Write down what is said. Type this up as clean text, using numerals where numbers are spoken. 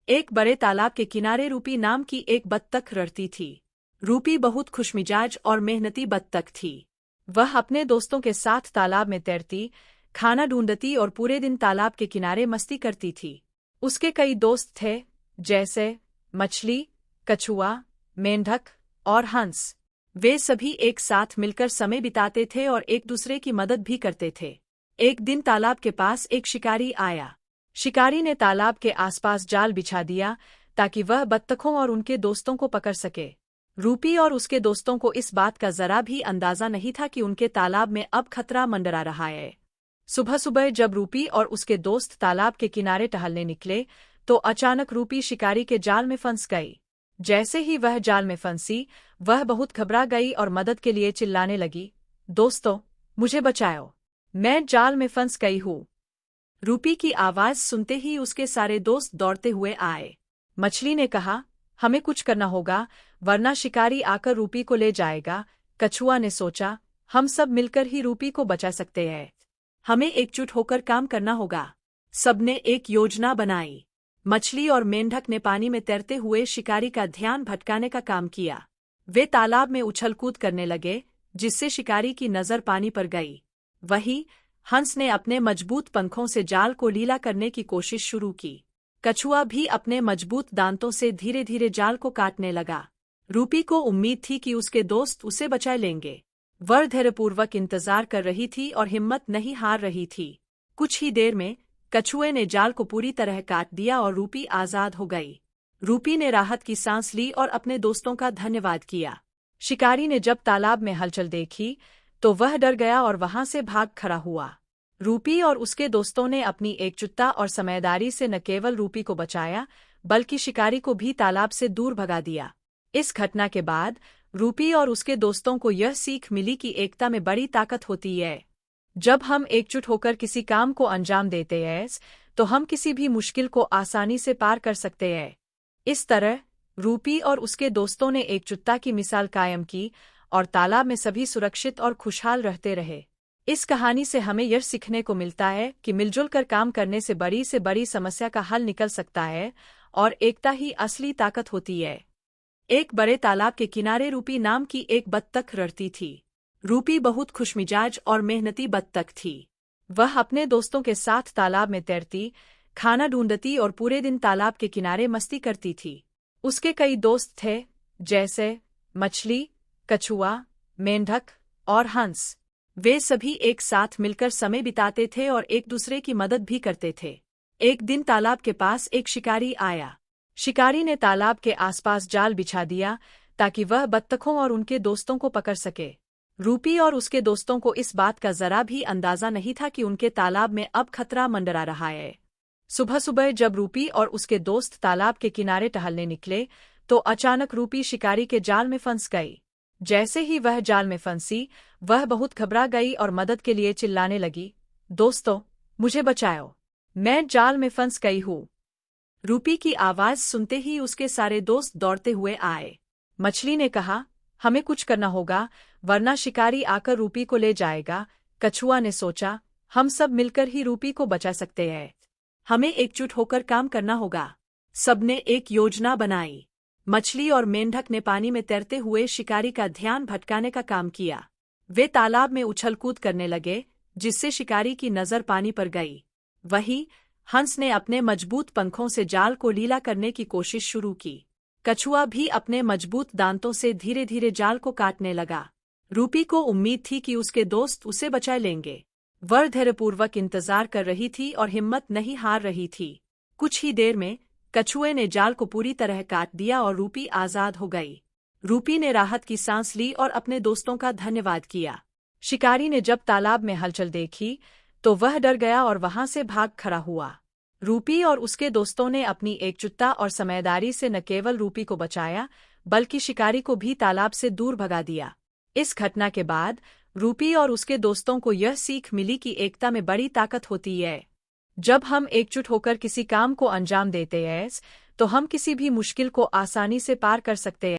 एक बड़े तालाब के किनारे रूपी नाम की एक बत्तख रहती थी। रूपी बहुत खुशमिजाज और मेहनती बत्तख थी। वह अपने दोस्तों के साथ तालाब में तैरती, खाना ढूंढती और पूरे दिन तालाब के किनारे मस्ती करती थी। उसके कई दोस्त थे, जैसे मछली, कछुआ, मेंढक और हंस। वे सभी एक साथ मिलकर समय बिताते थे और एक दूसरे की मदद भी करते थे। एक दिन तालाब के पास एक शिकारी आया। शिकारी ने तालाब के आसपास जाल बिछा दिया ताकि वह बत्तखों और उनके दोस्तों को पकड़ सके। रूपी और उसके दोस्तों को इस बात का जरा भी अंदाजा नहीं था कि उनके तालाब में अब खतरा मंडरा रहा है। सुबह सुबह जब रूपी और उसके दोस्त तालाब के किनारे टहलने निकले तो अचानक रूपी शिकारी के जाल में फंस गई। जैसे ही वह जाल में फंसी, वह बहुत घबरा गई और मदद के लिए चिल्लाने लगी, दोस्तों, मुझे बचाओ, मैं जाल में फंस गई हूँ। रूपी की आवाज सुनते ही उसके सारे दोस्त दौड़ते हुए आए। मछली ने कहा, हमें कुछ करना होगा, वरना शिकारी आकर रूपी को ले जाएगा। कछुआ ने सोचा, हम सब मिलकर ही रूपी को बचा सकते हैं। हमें एकजुट होकर काम करना होगा। सबने एक योजना बनाई। मछली और मेंढक ने पानी में तैरते हुए शिकारी का ध्यान भटकाने का काम किया। वे तालाब में उछल कूद करने लगे, जिससे शिकारी की नजर पानी पर गई। वहीं हंस ने अपने मजबूत पंखों से जाल को ढीला करने की कोशिश शुरू की। कछुआ भी अपने मजबूत दांतों से धीरे धीरे जाल को काटने लगा। रूपी को उम्मीद थी कि उसके दोस्त उसे बचा लेंगे। वह धैर्यपूर्वक इंतजार कर रही थी और हिम्मत नहीं हार रही थी। कुछ ही देर में कछुए ने जाल को पूरी तरह काट दिया और रूपी आजाद हो गई। रूपी ने राहत की सांस ली और अपने दोस्तों का धन्यवाद किया। शिकारी ने जब तालाब में हलचल देखी तो वह डर गया और वहां से भाग खड़ा हुआ। रूपी और उसके दोस्तों ने अपनी एकजुटता और समझदारी से न केवल रूपी को बचाया, बल्कि शिकारी को भी तालाब से दूर भगा दिया। इस घटना के बाद रूपी और उसके दोस्तों को यह सीख मिली कि एकता में बड़ी ताकत होती है। जब हम एकजुट होकर किसी काम को अंजाम देते हैं, तो हम किसी भी मुश्किल को आसानी से पार कर सकते हैं। इस तरह रूपी और उसके दोस्तों ने एकजुटता की मिसाल कायम की और तालाब में सभी सुरक्षित और खुशहाल रहते रहे। इस कहानी से हमें यह सीखने को मिलता है कि मिलजुल कर काम करने से बड़ी समस्या का हल निकल सकता है और एकता ही असली ताकत होती है। एक बड़े तालाब के किनारे रूपी नाम की एक बत्तख रहती थी। रूपी बहुत खुशमिजाज और मेहनती बत्तख थी। वह अपने दोस्तों के साथ तालाब में तैरती, खाना ढूंढती और पूरे दिन तालाब के किनारे मस्ती करती थी। उसके कई दोस्त थे, जैसे मछली, कछुआ, मेंढक और हंस। वे सभी एक साथ मिलकर समय बिताते थे और एक दूसरे की मदद भी करते थे। एक दिन तालाब के पास एक शिकारी आया। शिकारी ने तालाब के आसपास जाल बिछा दिया ताकि वह बत्तखों और उनके दोस्तों को पकड़ सके। रूपी और उसके दोस्तों को इस बात का जरा भी अंदाजा नहीं था कि उनके तालाब में अब खतरा मंडरा रहा है। सुबह सुबह जब रूपी और उसके दोस्त तालाब के किनारे टहलने निकले तो अचानक रूपी शिकारी के जाल में फंस गई। जैसे ही वह जाल में फंसी, वह बहुत घबरा गई और मदद के लिए चिल्लाने लगी, दोस्तों, मुझे बचाओ, मैं जाल में फंस गई हूँ। रूपी की आवाज सुनते ही उसके सारे दोस्त दौड़ते हुए आए। मछली ने कहा, हमें कुछ करना होगा, वरना शिकारी आकर रूपी को ले जाएगा। कछुआ ने सोचा, हम सब मिलकर ही रूपी को बचा सकते हैं। हमें एकजुट होकर काम करना होगा। सबने एक योजना बनाई। मछली और मेंढक ने पानी में तैरते हुए शिकारी का ध्यान भटकाने का काम किया। वे तालाब में उछल कूद करने लगे, जिससे शिकारी की नजर पानी पर गई। वहीं हंस ने अपने मजबूत पंखों से जाल को ढीला करने की कोशिश शुरू की। कछुआ भी अपने मजबूत दांतों से धीरे धीरे जाल को काटने लगा। रूपी को उम्मीद थी कि उसके दोस्त उसे बचा लेंगे। वह धैर्यपूर्वक इंतजार कर रही थी और हिम्मत नहीं हार रही थी। कुछ ही देर में कछुए ने जाल को पूरी तरह काट दिया और रूपी आजाद हो गई। रूपी ने राहत की सांस ली और अपने दोस्तों का धन्यवाद किया। शिकारी ने जब तालाब में हलचल देखी तो वह डर गया और वहां से भाग खड़ा हुआ। रूपी और उसके दोस्तों ने अपनी एकजुटता और समझदारी से न केवल रूपी को बचाया, बल्कि शिकारी को भी तालाब से दूर भगा दिया। इस घटना के बाद रूपी और उसके दोस्तों को यह सीख मिली कि एकता में बड़ी ताकत होती है। जब हम एकजुट होकर किसी काम को अंजाम देते हैं, तो हम किसी भी मुश्किल को आसानी से पार कर सकते हैं।